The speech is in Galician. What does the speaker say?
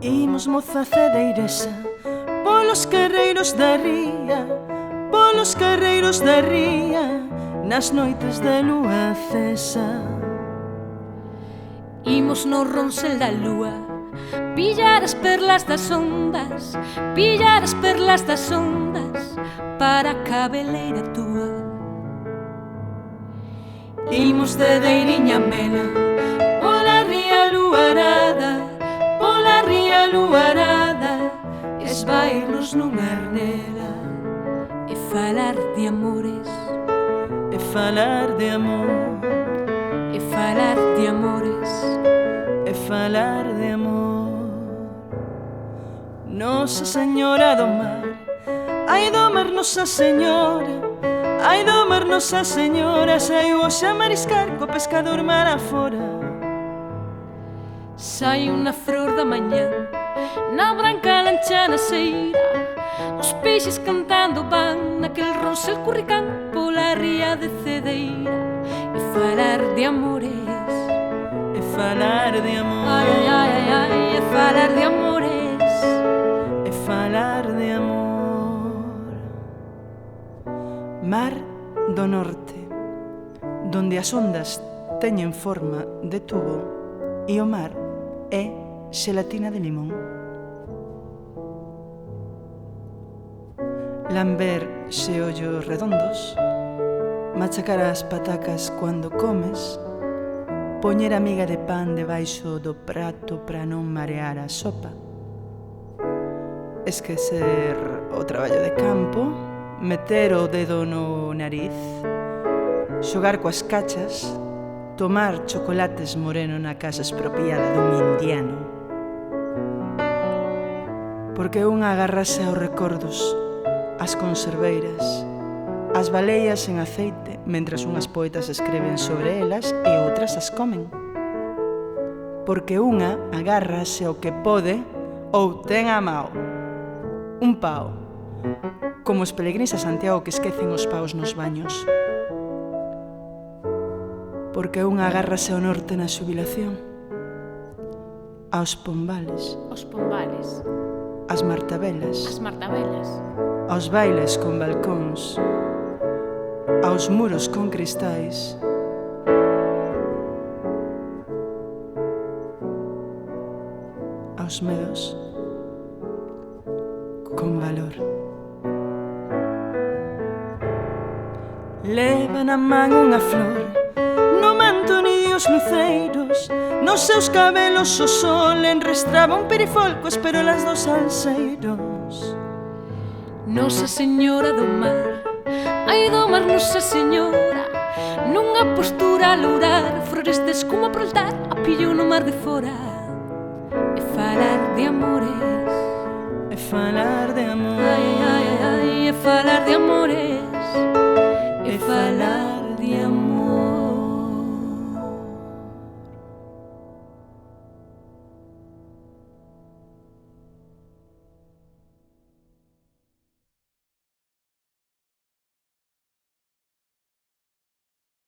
Imos moza cedeiresa polos carreiros da ría, polos carreiros da ría, nas noites de lúa cesa. Imos no ronsel da lúa pillar as perlas das ondas, pillar as perlas das ondas para a cabeleira túa. Imos de deiriña mela pola ría luarada, pola ría luarada, esvairnos nunha arnela e falar de amores, e falar de amor, e falar de amores, e falar de amor. Nosa Señora do Mar, ai do mar Nosa Señora, ai do mar Nosa Señora, saiu hoxe a mariscar co pescador mar afora. Sai unha flor da mañá na branca lancha na seira, os peixes cantando van naquel ronsel curricán pola ría de Cedeira. E falar de amores, E falar de amor, ai, ai, ai, ai, e falar de amores, e falar de amor. Mar do Norte, donde as ondas teñen forma de tubo e o mar é xelatina de limón. Lamber xeollos redondos, machacar as patacas cando comes, poñer a miga de pan debaixo do prato para non marear a sopa, esquecer o traballo de campo, meter o dedo no nariz, xogar coas cachas, tomar chocolates moreno na casa expropiada dun indiano. Porque unha agárrase aos recordos, as conserveiras, as baleias en aceite, mentras unhas poetas escreven sobre elas e outras as comen. Porque unha agárrase ao que pode ou ten a mao. Un pao, como os peregrinos a Santiago que esquecen os paos nos baños. Porque unha agárrase ao norte na xubilación, aos pombales, os pombales, as martabelas, as martabelas, aos bailes con balcóns, aos muros con cristais, aos medos con valor. Leva na man unha flor, no manto ni os luceiros, nos seus cabelos o sol enrestraba un perifolco, espero las dos salseiros. Nosa Señora do Mar, ai do mar Nosa Señora, nunha postura a lourar, flores de escuma pro altar, a pillo no mar de fora. E falar de amores, E falar de amor, ai, ai, ai, ai, e falar de amores, e falar